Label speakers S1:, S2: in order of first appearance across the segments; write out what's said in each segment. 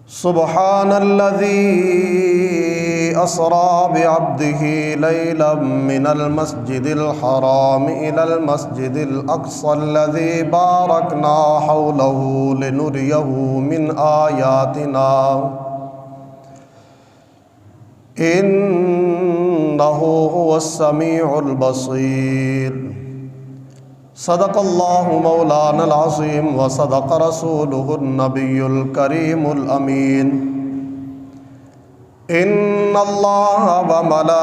S1: سبحان الذي أسرى بعبده ليلا من المسجد الحرام إلى المسجد الأقصى الذي باركنا حوله لنريه من آياتنا إنه هو السميع البصير صدق الله مولانا العظيم وصدق رسوله النبي الكريم الأمين إن الله وملائكته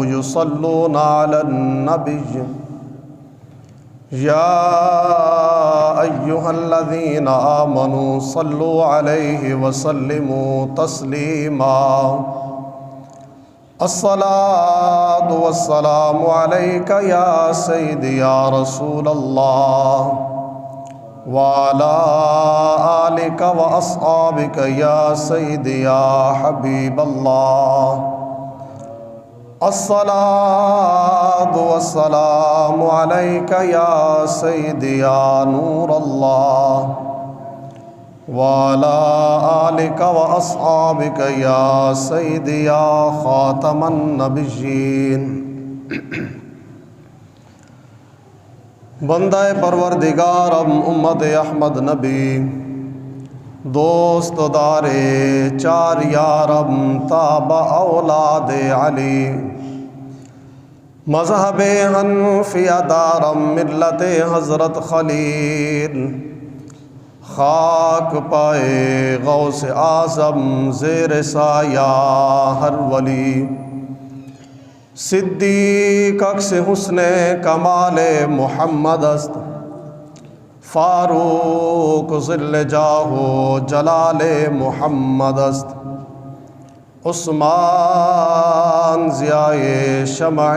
S1: يصلون على النبي يا أيها الذين آمنوا صلوا عليه وسلموا تسليما الصلاة والسلام عليك يا سيدي يا رسول الله وعلى آلك وأصحابك يا سيدي يا حبيب الله الصلاة والسلام عليك يا سيدي يا نور الله وعلى آلك وأصحابك يا سيدي يا خاتم النبيين بندہ پروردگارم امت احمد نبی دوست دارے چار یارم تاب اولاد علی مذہب حنفیہ دارم ملت حضرت خلیل خاک پائے غوث اعظم زیر سایہ ہر ولی صدیق عکس حسن کمال محمد است فاروق ظل جاہ جلال محمد است عثمان ضیاء شمع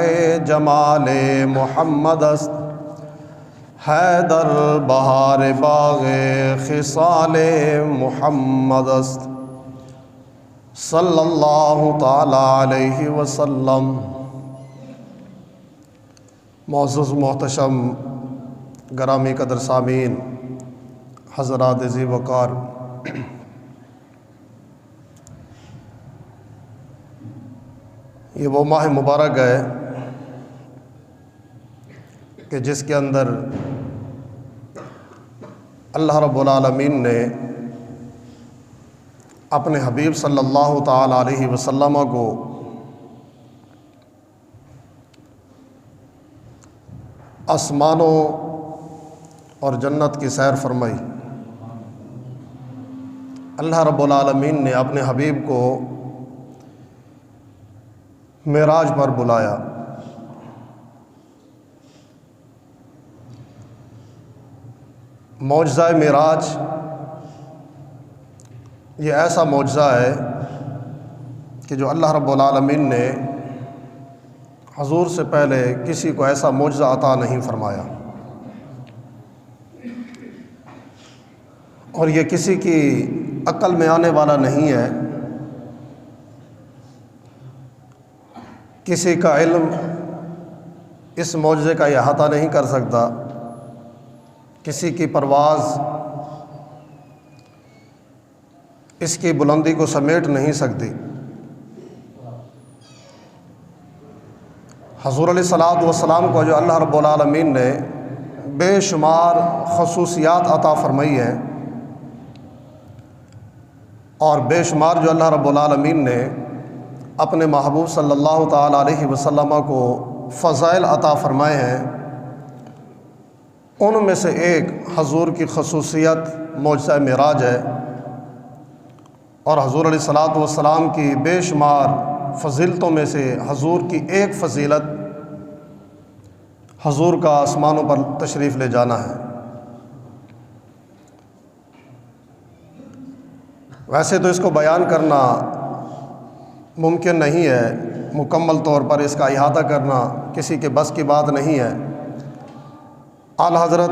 S1: جمال محمد است حیدر بہار باغ خصال محمد است صلی اللہ تعالی علیہ وسلم۔ معزز محتشم گرامی قدر سامعین حضرات ذی وقار، یہ وہ ماہ مبارک ہے کہ جس کے اندر اللہ رب العالمین نے اپنے حبیب صلی اللہ تعالی علیہ وسلم کو آسمانوں اور جنت کی سیر فرمائی۔ اللہ رب العالمین نے اپنے حبیب کو معراج پر بلایا۔ معجزہ معراج یہ ایسا معجزہ ہے کہ جو اللہ رب العالمین نے حضور سے پہلے کسی کو ایسا معجزہ عطا نہیں فرمایا، اور یہ کسی کی عقل میں آنے والا نہیں ہے، کسی کا علم اس معجزے کا احاطہ نہیں کر سکتا، کسی کی پرواز اس کی بلندی کو سمیٹ نہیں سکتی۔ حضور علیہ الصلوۃ والسلام کو جو اللہ رب العالمین نے بے شمار خصوصیات عطا فرمائی ہیں، اور بے شمار جو اللہ رب العالمین نے اپنے محبوب صلی اللہ تعالی علیہ وسلم کو فضائل عطا فرمائے ہیں، ان میں سے ایک حضور کی خصوصیت معجزہ معراج ہے، اور حضور علیہ الصلوۃ والسلام کی بے شمار فضیلتوں میں سے حضور کی ایک فضیلت حضور کا آسمانوں پر تشریف لے جانا ہے۔ ویسے تو اس کو بیان کرنا ممکن نہیں ہے، مکمل طور پر اس کا احاطہ کرنا کسی کے بس کی بات نہیں ہے۔ اعلی حضرت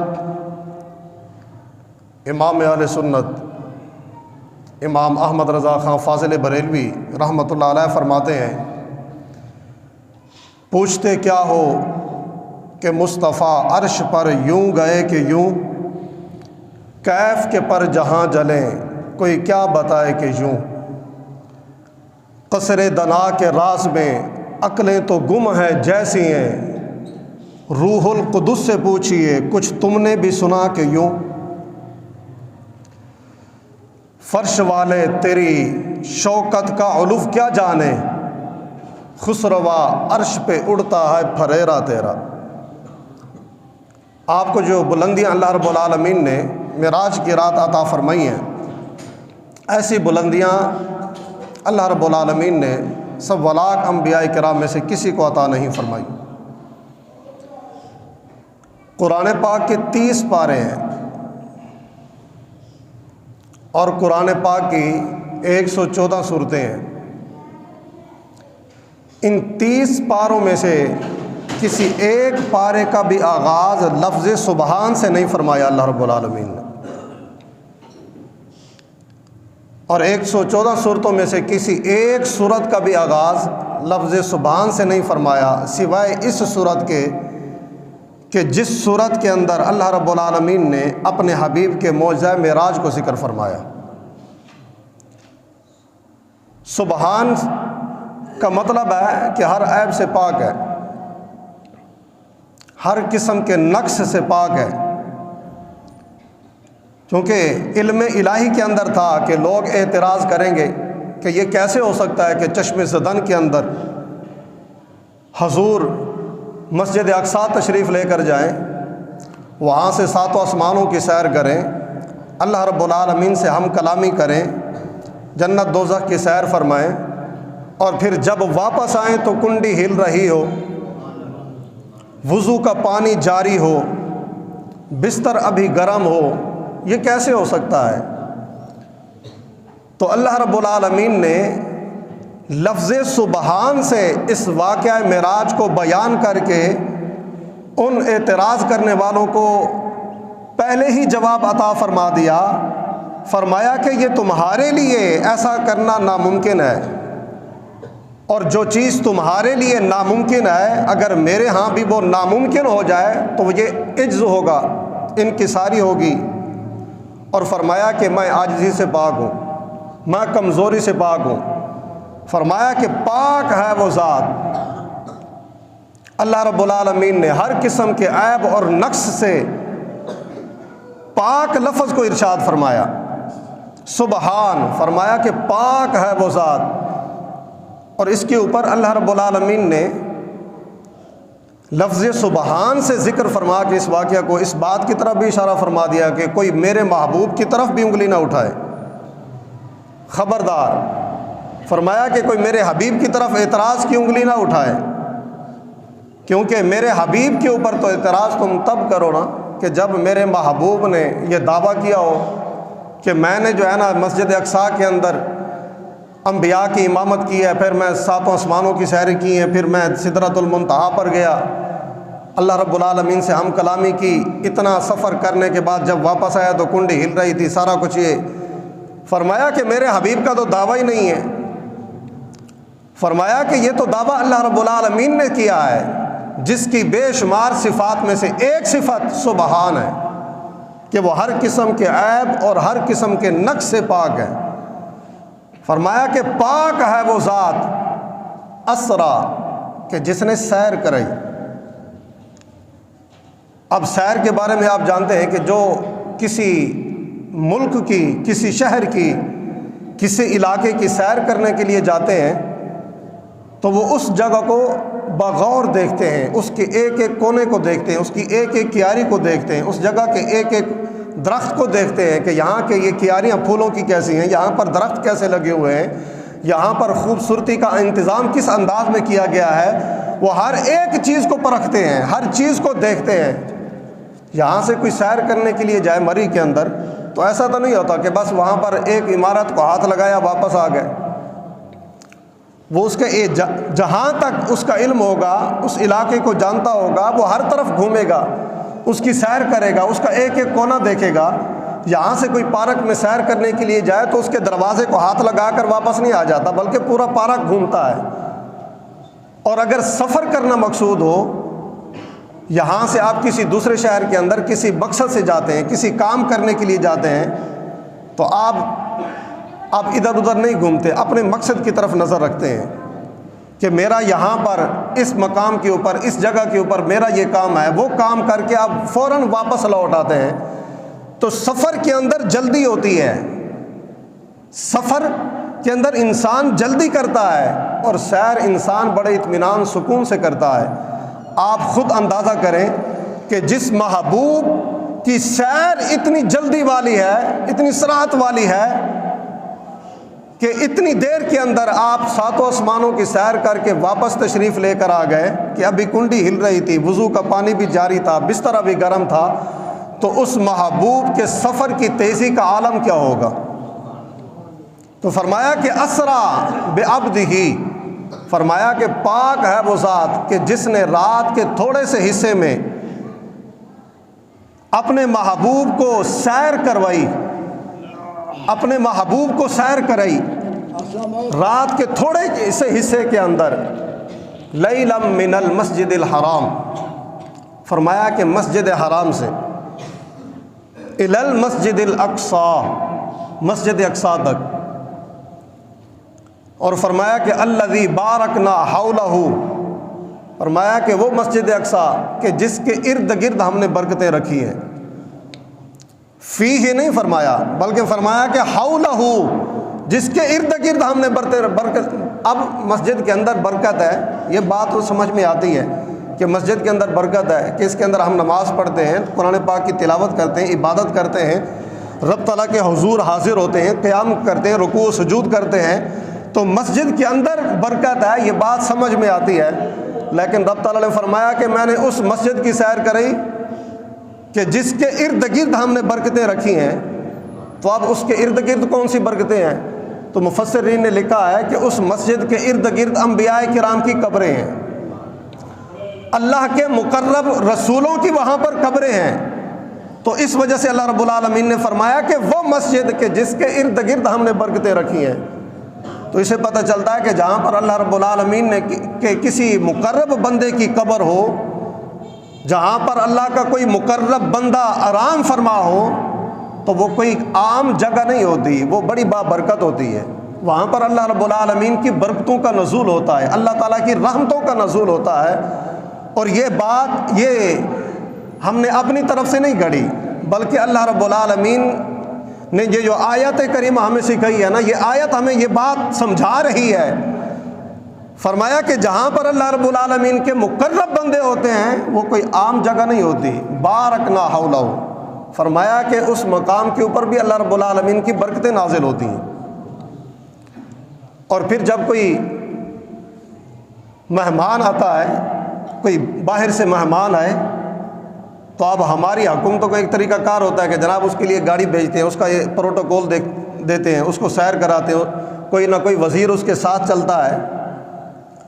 S1: امام اہل سنت امام احمد رضا خان فاضل بریلوی رحمۃ اللہ علیہ فرماتے ہیں، پوچھتے کیا ہو کہ مصطفیٰ عرش پر یوں گئے کہ یوں، کیف کے پر جہاں جلیں کوئی کیا بتائے کہ یوں، قصر دنا کے راز میں عقلیں تو گم ہیں جیسی ہیں، روح القدس سے پوچھئے کچھ تم نے بھی سنا کہ یوں، فرش والے تیری شوکت کا علو کیا جانے، خسروا عرش پہ اڑتا ہے پھریرا تیرا۔ آپ کو جو بلندیاں اللہ رب العالمین نے معراج کی رات عطا فرمائی ہیں، ایسی بلندیاں اللہ رب العالمین نے سب ولاک انبیاء کرام میں سے کسی کو عطا نہیں فرمائی۔ قرآن پاک کے 30 پارے ہیں اور قرآن پاک کی 114 سورتیں ہیں۔ ان 30 پاروں میں سے کسی ایک پارے کا بھی آغاز لفظ سبحان سے نہیں فرمایا اللہ رب العالمین نے، اور 114 صورتوں میں سے کسی ایک صورت کا بھی آغاز لفظ سبحان سے نہیں فرمایا، سوائے اس صورت کے کہ جس صورت کے اندر اللہ رب العالمین نے اپنے حبیب کے معجزہ معراج کو ذکر فرمایا۔ سبحان کا مطلب ہے کہ ہر عیب سے پاک ہے، ہر قسم کے نقص سے پاک ہے، کیونکہ علم الہی کے اندر تھا کہ لوگ اعتراض کریں گے کہ یہ کیسے ہو سکتا ہے کہ چشم زدن کے اندر حضور مسجد اقصیٰ تشریف لے کر جائیں، وہاں سے 7 آسمانوں کی سیر کریں، اللہ رب العالمین سے ہم کلامی کریں، جنت دوزخ کی سیر فرمائیں، اور پھر جب واپس آئیں تو کنڈی ہل رہی ہو، وضو کا پانی جاری ہو، بستر ابھی گرم ہو، یہ کیسے ہو سکتا ہے؟ تو اللہ رب العالمین نے لفظ سبحان سے اس واقعہ معراج کو بیان کر کے ان اعتراض کرنے والوں کو پہلے ہی جواب عطا فرما دیا، فرمایا کہ یہ تمہارے لیے ایسا کرنا ناممکن ہے، اور جو چیز تمہارے لیے ناممکن ہے اگر میرے ہاں بھی وہ ناممکن ہو جائے تو یہ عجز ہوگا، انکساری ہوگی۔ اور فرمایا کہ میں عاجزی سے پاک ہوں، میں کمزوری سے پاک ہوں۔ فرمایا کہ پاک ہے وہ ذات، اللہ رب العالمین نے ہر قسم کے عیب اور نقص سے پاک لفظ کو ارشاد فرمایا، سبحان، فرمایا کہ پاک ہے وہ ذات۔ اور اس کے اوپر اللہ رب العالمین نے لفظ سبحان سے ذکر فرما کے اس واقعہ کو اس بات کی طرف بھی اشارہ فرما دیا کہ کوئی میرے محبوب کی طرف بھی انگلی نہ اٹھائے، خبردار۔ فرمایا کہ کوئی میرے حبیب کی طرف اعتراض کی انگلی نہ اٹھائے، کیونکہ میرے حبیب کے اوپر تو اعتراض تم تب کرو نا کہ جب میرے محبوب نے یہ دعویٰ کیا ہو کہ میں نے جو ہے نا مسجد اقصیٰ کے اندر انبیاء کی امامت کی ہے، پھر میں 7 آسمانوں کی سیر کی ہے، پھر میں سدرۃ المنتہا پر گیا، اللہ رب العالمین سے ہم کلامی کی، اتنا سفر کرنے کے بعد جب واپس آیا تو کنڈی ہل رہی تھی، سارا کچھ یہ۔ فرمایا کہ میرے حبیب کا تو دعویٰ ہی نہیں ہے۔ فرمایا کہ یہ تو دعویٰ اللہ رب العالمین نے کیا ہے جس کی بے شمار صفات میں سے ایک صفت سبحان ہے، کہ وہ ہر قسم کے عیب اور ہر قسم کے نقص سے پاک ہے۔ فرمایا کہ پاک ہے وہ ذات اسرا، کہ جس نے سیر کرائی۔ اب سیر کے بارے میں آپ جانتے ہیں کہ جو کسی ملک کی، کسی شہر کی، کسی علاقے کی سیر کرنے کے لیے جاتے ہیں تو وہ اس جگہ کو بغور دیکھتے ہیں، اس کے ایک ایک کونے کو دیکھتے ہیں، اس کی ایک ایک کیاری کو دیکھتے ہیں، اس جگہ کے ایک ایک درخت کو دیکھتے ہیں کہ یہاں کے یہ کیاریاں پھولوں کی کیسی ہیں، یہاں پر درخت کیسے لگے ہوئے ہیں، یہاں پر خوبصورتی کا انتظام کس انداز میں کیا گیا ہے۔ وہ ہر ایک چیز کو پرکھتے ہیں، ہر چیز کو دیکھتے ہیں۔ یہاں سے کوئی سیر کرنے کے لیے جائے مری کے اندر تو ایسا تو نہیں ہوتا کہ بس وہاں پر ایک عمارت کو ہاتھ لگایا واپس آ گئے۔ وہ اس کے جہاں تک اس کا علم ہوگا، اس علاقے کو جانتا ہوگا، وہ ہر طرف گھومے گا، اس کی سیر کرے گا، اس کا ایک ایک کونا دیکھے گا۔ یہاں سے کوئی پارک میں سیر کرنے کے لیے جائے تو اس کے دروازے کو ہاتھ لگا کر واپس نہیں آ جاتا، بلکہ پورا پارک گھومتا ہے۔ اور اگر سفر کرنا مقصود ہو یہاں سے آپ کسی دوسرے شہر کے اندر کسی مقصد سے جاتے ہیں، کسی کام کرنے کے لیے جاتے ہیں، تو آپ ادھر ادھر نہیں گھومتے، اپنے مقصد کی طرف نظر رکھتے ہیں کہ میرا یہاں پر اس مقام کے اوپر، اس جگہ کے اوپر میرا یہ کام ہے، وہ کام کر کے آپ فوراً واپس لوٹ آتے ہیں۔ تو سفر کے اندر جلدی ہوتی ہے، سفر کے اندر انسان جلدی کرتا ہے، اور سیر انسان بڑے اطمینان سکون سے کرتا ہے۔ آپ خود اندازہ کریں کہ جس محبوب کی سیر اتنی جلدی والی ہے، اتنی سرعت والی ہے کہ اتنی دیر کے اندر آپ ساتوں آسمانوں کی سیر کر کے واپس تشریف لے کر آ گئے کہ ابھی کنڈی ہل رہی تھی، وضو کا پانی بھی جاری تھا، بستر ابھی گرم تھا، تو اس محبوب کے سفر کی تیزی کا عالم کیا ہوگا؟ تو فرمایا کہ اسرا بعبدہ، فرمایا کہ پاک ہے وہ ذات کہ جس نے رات کے تھوڑے سے حصے میں اپنے محبوب کو سیر کروائی، اپنے محبوب کو سیر کرائی رات کے تھوڑے سے حصے کے اندر، لیلا من المسجد الحرام، فرمایا کہ مسجد حرام سے الی المسجد الاقصی، مسجد اقصی تک، اور فرمایا کہ الذی بارکنا حولہ، فرمایا کہ وہ مسجد اقصی کہ جس کے ارد گرد ہم نے برکتیں رکھی ہیں، فی ہی نہیں فرمایا بلکہ فرمایا کہ حولہ، جس کے ارد گرد ہم نے برکت۔ اب مسجد کے اندر برکت ہے، یہ بات تو سمجھ میں آتی ہے کہ مسجد کے اندر برکت ہے کہ اس کے اندر ہم نماز پڑھتے ہیں، قرآن پاک کی تلاوت کرتے ہیں، عبادت کرتے ہیں، رب تعالیٰ کے حضور حاضر ہوتے ہیں، قیام کرتے ہیں، رکوع و سجود کرتے ہیں، تو مسجد کے اندر برکت ہے، یہ بات سمجھ میں آتی ہے۔ لیکن رب تعالیٰ نے فرمایا کہ میں نے اس مسجد کی سیر کرائی کہ جس کے ارد گرد ہم نے برکتیں رکھی ہیں۔ تو اب اس کے ارد گرد کون سی برکتیں ہیں؟ تو مفسرین نے لکھا ہے کہ اس مسجد کے ارد گرد انبیاء کرام کی قبریں ہیں، اللہ کے مقرب رسولوں کی وہاں پر قبریں ہیں۔ تو اس وجہ سے اللہ رب العالمین نے فرمایا کہ وہ مسجد کہ جس کے ارد گرد ہم نے برکتیں رکھی ہیں۔ تو اسے پتہ چلتا ہے کہ جہاں پر اللہ رب العالمین نے کہ کسی مقرب بندے کی قبر ہو، جہاں پر اللہ کا کوئی مقرب بندہ آرام فرما ہو، تو وہ کوئی عام جگہ نہیں ہوتی، وہ بڑی بابرکت ہوتی ہے۔ وہاں پر اللہ رب العالمین کی برکتوں کا نزول ہوتا ہے، اللہ تعالیٰ کی رحمتوں کا نزول ہوتا ہے۔ اور یہ بات یہ ہم نے اپنی طرف سے نہیں گھڑی، بلکہ اللہ رب العالمین نے یہ جو آیت کریمہ ہمیں سکھائی ہے نا، یہ آیت ہمیں یہ بات سمجھا رہی ہے۔ فرمایا کہ جہاں پر اللہ رب العالمین کے مقرب بندے ہوتے ہیں وہ کوئی عام جگہ نہیں ہوتی، بارکنا حولہ، فرمایا کہ اس مقام کے اوپر بھی اللہ رب العالمین کی برکتیں نازل ہوتی ہیں۔ اور پھر جب کوئی مہمان آتا ہے، کوئی باہر سے مہمان آئے، تو اب ہماری حکومتوں کا ایک طریقہ کار ہوتا ہے کہ جناب اس کے لیے گاڑی بھیجتے ہیں، اس کا یہ پروٹوکول دیتے ہیں، اس کو سیر کراتے ہیں، کوئی نہ کوئی وزیر اس کے ساتھ چلتا ہے،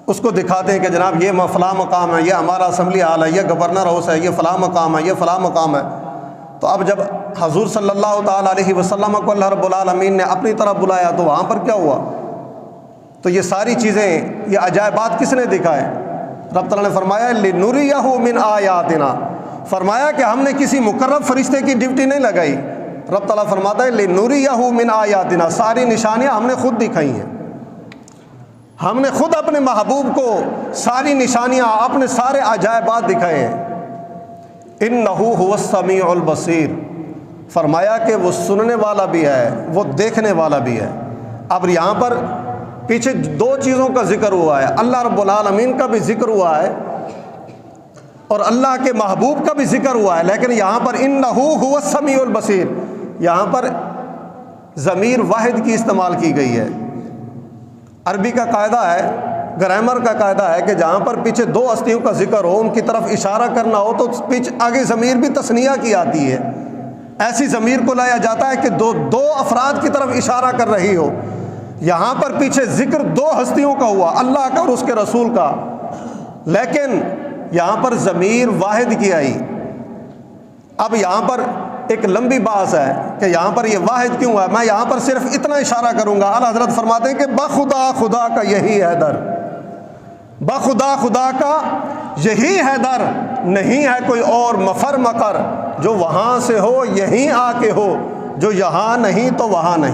S1: اس کو دکھاتے ہیں کہ جناب یہ فلاں مقام ہے، یہ ہمارا اسمبلی ہال ہے، یہ گورنر ہاؤس ہے، یہ فلاں مقام ہے، یہ فلاں مقام ہے۔ تو اب جب حضور صلی اللہ تعالیٰ علیہ وسلم کو اللہ رب العالمین نے اپنی طرف بلایا تو وہاں پر کیا ہوا؟ تو یہ ساری چیزیں، یہ عجائبات کس نے دکھائے؟ رب تعالیٰ نے فرمایا لِنُرِيَهُ مِنْ آیَاتِنَا، فرمایا کہ ہم نے کسی مقرب فرشتے کی ڈیوٹی نہیں لگائی۔ رب تعالیٰ فرماتا ہے لِنُرِيَهُ مِنْ آیَاتِنَا، ساری نشانیاں ہم نے خود دکھائی ہیں، ہم نے خود اپنے محبوب کو ساری نشانیاں، اپنے سارے عجائبات دکھائے ہیں۔ اِنَّهُ هُوَ السَّمِيعُ الْبَصِيرُ، فرمایا کہ وہ سننے والا بھی ہے، وہ دیکھنے والا بھی ہے۔ اب یہاں پر پیچھے دو چیزوں کا ذکر ہوا ہے، اللہ رب العالمین کا بھی ذکر ہوا ہے اور اللہ کے محبوب کا بھی ذکر ہوا ہے، لیکن یہاں پر اِنَّهُ هُوَ السَّمِيعُ الْبَصِيرُ، یہاں پر ضمیر واحد کی استعمال کی گئی ہے۔ عربی کا قاعدہ ہے، گرامر کا قاعدہ ہے کہ جہاں پر پیچھے دو ہستیوں کا ذکر ہو، ان کی طرف اشارہ کرنا ہو تو پیچھے آگے ضمیر بھی تثنیہ کی آتی ہے، ایسی ضمیر کو لایا جاتا ہے کہ دو افراد کی طرف اشارہ کر رہی ہو۔ یہاں پر پیچھے ذکر دو ہستیوں کا ہوا، اللہ کا اور اس کے رسول کا، لیکن یہاں پر ضمیر واحد کی آئی۔ اب یہاں پر ایک لمبی بحث ہے کہ یہاں پر یہ واحد کیوں ہے، میں یہاں پر صرف اتنا اشارہ کروں گا۔ اعلیٰ حضرت فرماتے ہیں کہ بخدا خدا کا یہی ہے در، بخدا خدا کا یہی ہے در، نہیں ہے کوئی اور مفر مکر، جو وہاں سے ہو یہیں آ کے ہو، جو یہاں نہیں تو وہاں نہیں۔